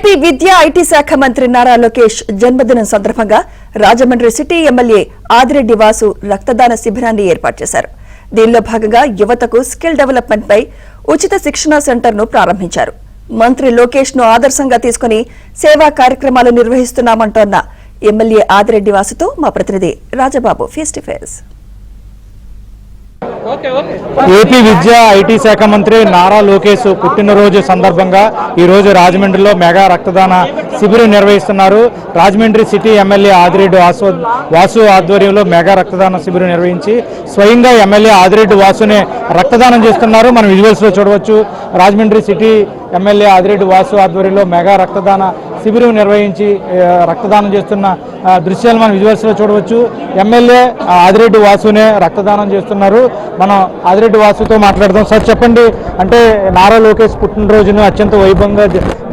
AP విద్యా IT శాఖ మంత్రి నారా లోకేష్ జన్మదినం సందర్భంగా రాజమండ్రి సిటీ ఎమ్మెల్యే ఆదిరెడ్డి వాసు రక్తదాన శిబిరాన్ని ఏర్పాటు చేశారు. దీనిలో భాగంగా యువతకు స్కిల్ డెవలప్మెంట్ పై ఉచిత శిక్షణా సెంటర్ను ప్రారంభించారు. మంత్రి లోకేష్ ను ఆదర్శంగా తీసుకుని సేవా కార్యక్రమాలు నిర్వహిస్తున్నామంటోన్న ఎమ్మెల్యే ఆదిరెడ్డి వాసుతో మా ప్రతినిధి Rajababu face to face. AP విద్యా ఐటీ శాఖ మంత్రి నారా లోకేష్ పుట్టినరోజు సందర్భంగా ఈ రోజు రాజమండ్రిలో మెగా రక్తదాన శిబిరం నిర్వహిస్తున్నారు. రాజమండ్రి సిటీ ఎమ్మెల్యే ఆదిరెడ్డి వాసు ఆధ్వర్యంలో మెగా రక్తదాన శిబిరం నిర్వహించి స్వయంగా ఎమ్మెల్యే ఆదిరెడ్డి వాసునే రక్తదానం చేస్తున్నారు. మనం విజువల్స్ లో చూడవచ్చు. రాజమండ్రి సిటీ ఎమ్మెల్యే ఆదిరెడ్డి వాసు ఆధ్వర్యంలో మెగా రక్తదాన శిబిరం నిర్వహించి రక్తదానం చేస్తున్న దృశ్యాలు మనం విజువల్స్ లో చూడవచ్చు. ఎమ్మెల్యే ఆదిరెడ్డి వాసునే రక్తదానం చేస్తున్నారు. మనం ఆదిరెడ్డి వాసుతో మాట్లాడదాం. సార్ చెప్పండి, అంటే నారా లోకేష్ పుట్టినరోజును అత్యంత వైభవంగా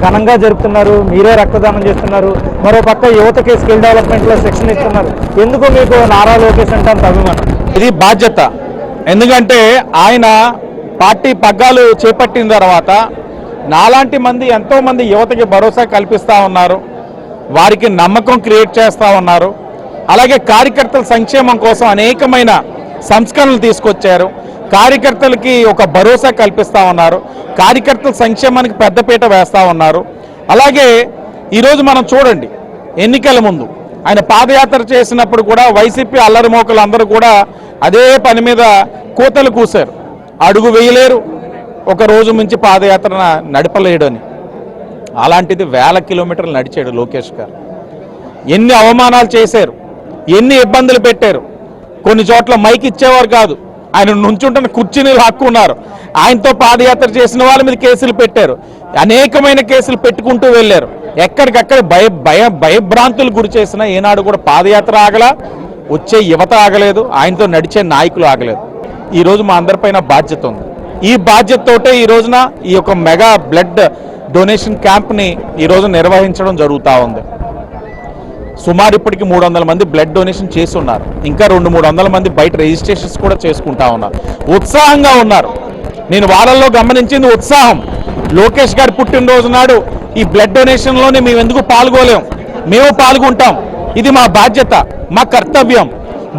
ఘనంగా జరుపుతున్నారు, మీరే రక్తదానం చేస్తున్నారు, మరో పక్క యువతకి స్కిల్ డెవలప్మెంట్ లో శిక్షణ ఇస్తున్నారు. ఎందుకు మీకు నారా లోకేష్ అంటే అంత అభిమానం? ఇది బాధ్యత. ఎందుకంటే ఆయన పార్టీ పగ్గాలు చేపట్టిన తర్వాత నాలాంటి మంది ఎంతో మంది యువతకి భరోసా కల్పిస్తూ ఉన్నారు, వారికి నమ్మకం క్రియేట్ చేస్తూ ఉన్నారు. అలాగే కార్యకర్తల సంక్షేమం కోసం అనేకమైన సంస్కరణలు తీసుకొచ్చారు. కార్యకర్తలకి ఒక భరోసా కల్పిస్తూ ఉన్నారు, కార్యకర్తల సంక్షేమానికి పెద్దపీట వేస్తూ ఉన్నారు. అలాగే ఈరోజు మనం చూడండి, ఎన్నికల ముందు ఆయన పాదయాత్ర చేసినప్పుడు కూడా వైసీపీ అల్లరి మోకలు అందరూ కూడా అదే పని మీద కూతలు కూశారు. అడుగు వేయలేరు, ఒక రోజు మించి పాదయాత్ర నడపలేడని. అలాంటిది 1000 కిలోమీటర్లు నడిచాడు లోకేష్ గారు. ఎన్ని అవమానాలు చేశారు, ఎన్ని ఇబ్బందులు పెట్టారు. కొన్ని చోట్ల మైక్ ఇచ్చేవారు కాదు, ఆయన నుంచుంటున్న కుర్చీని లాక్కున్నారు. ఆయనతో పాదయాత్ర చేసిన వాళ్ళ మీద కేసులు పెట్టారు, అనేకమైన కేసులు పెట్టుకుంటూ వెళ్ళారు. ఎక్కడికక్కడ భయభ్రాంతులు గురి చేసిన ఏనాడు కూడా పాదయాత్ర ఆగలా, వచ్చే యువత ఆగలేదు, ఆయనతో నడిచే నాయకులు ఆగలేదు. ఈరోజు మా అందరిపైన బాధ్యత ఉంది. ఈ బాధ్యతతోటే ఈ రోజున ఈ యొక్క మెగా బ్లడ్ డొనేషన్ క్యాంప్ని ఈరోజు నిర్వహించడం జరుగుతూ ఉంది. సుమారు ఇప్పటికి 300 మంది బ్లడ్ డొనేషన్ చేసి ఉన్నారు. ఇంకా 200-300 మంది బయట రిజిస్ట్రేషన్స్ కూడా చేసుకుంటా ఉన్నారు. ఉత్సాహంగా ఉన్నారు. నేను వాళ్ళల్లో గమనించింది ఉత్సాహం. లోకేష్ గారి పుట్టినరోజు నాడు ఈ బ్లడ్ డొనేషన్లోనే మేము ఎందుకు పాల్గొలేం, మేము పాల్గొంటాం. ఇది మా బాధ్యత, మా కర్తవ్యం.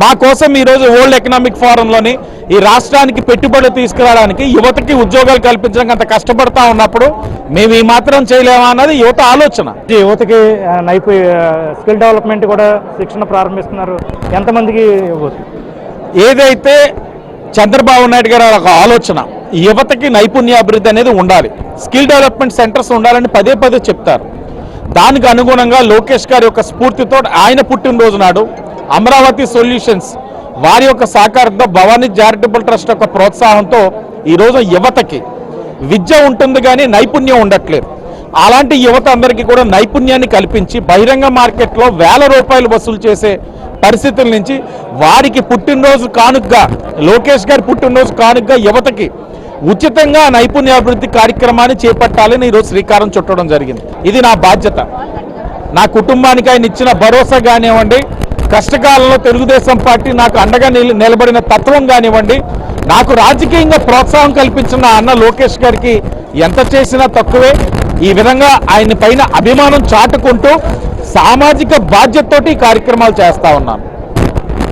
మా కోసం ఈరోజు వరల్డ్ ఎకనామిక్ ఫోరంలోని ఈ రాష్ట్రానికి పెట్టుబడులు తీసుకురావడానికి, యువతకి ఉద్యోగాలు కల్పించడానికి అంత కష్టపడతా ఉన్నప్పుడు మేము ఈ మాత్రం చేయలేమా అన్నది యువత ఆలోచన. యువతకి స్కిల్ డెవలప్మెంట్ కూడా శిక్షణ ప్రారంభిస్తున్నారు. ఎంతమందికి? ఏదైతే చంద్రబాబు నాయుడు గారు ఒక ఆలోచన, యువతకి నైపుణ్యాభివృద్ధి అనేది ఉండాలి, స్కిల్ డెవలప్మెంట్ సెంటర్స్ ఉండాలని పదే పదే చెప్తారు. దానికి అనుగుణంగా లోకేష్ గారి యొక్క స్ఫూర్తితో ఆయన పుట్టినరోజు నాడు అమరావతి సొల్యూషన్స్ వారి యొక్క సహకారంతో భవానీ చారిటబుల్ ట్రస్ట్ యొక్క ప్రోత్సాహంతో ఈరోజు యువతకి విద్య ఉంటుంది కానీ నైపుణ్యం ఉండట్లేదు. అలాంటి యువత అందరికీ కూడా నైపుణ్యాన్ని కల్పించి బహిరంగ మార్కెట్లో 1000 రూపాయలు వసూలు చేసే పరిస్థితుల నుంచి వారికి పుట్టినరోజు కానుకగా, లోకేష్ గారి పుట్టినరోజు కానుకగా యువతకి ఉచితంగా నైపుణ్యాభివృద్ధి కార్యక్రమాన్ని చేపట్టాలని ఈరోజు శ్రీకారం చుట్టడం జరిగింది. ఇది నా బాధ్యత. నా కుటుంబానికి ఆయన ఇచ్చిన భరోసా కానివ్వండి, కష్టకాలంలో తెలుగుదేశం పార్టీ నాకు అండగా నిలబడిన తత్వం కానివ్వండి, నాకు రాజకీయంగా ప్రోత్సాహం కల్పించిన అన్న లోకేష్ గారికి ఎంత చేసినా తక్కువే. ఈ విధంగా ఆయన పైన అభిమానం చాటుకుంటూ సామాజిక బాధ్యతతోటి ఈ కార్యక్రమాలు చేస్తా ఉన్నాను.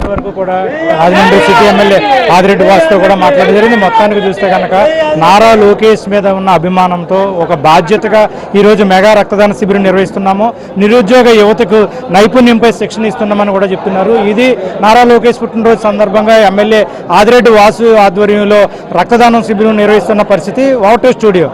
వరకు కూడా రాజమండ్రి సిటీ ఎమ్మెల్యే ఆదిరెడ్డి వాసుతో కూడా మాట్లాడడం జరిగింది. మొత్తానికి చూస్తే కనుక నారా లోకేష్ మీద ఉన్న అభిమానంతో ఒక బాధ్యతగా ఈరోజు మెగా రక్తదాన శిబిరం నిర్వహిస్తున్నాము. నిరుద్యోగ యువతకు నైపుణ్యంపై శిక్షణ ఇస్తున్నామని కూడా చెప్తున్నారు. ఇది నారా లోకేష్ పుట్టినరోజు సందర్భంగా ఎమ్మెల్యే ఆదిరెడ్డి వాసు ఆధ్వర్యంలో రక్తదానం శిబిరం నిర్వహిస్తున్న పరిస్థితి. Wow to studio.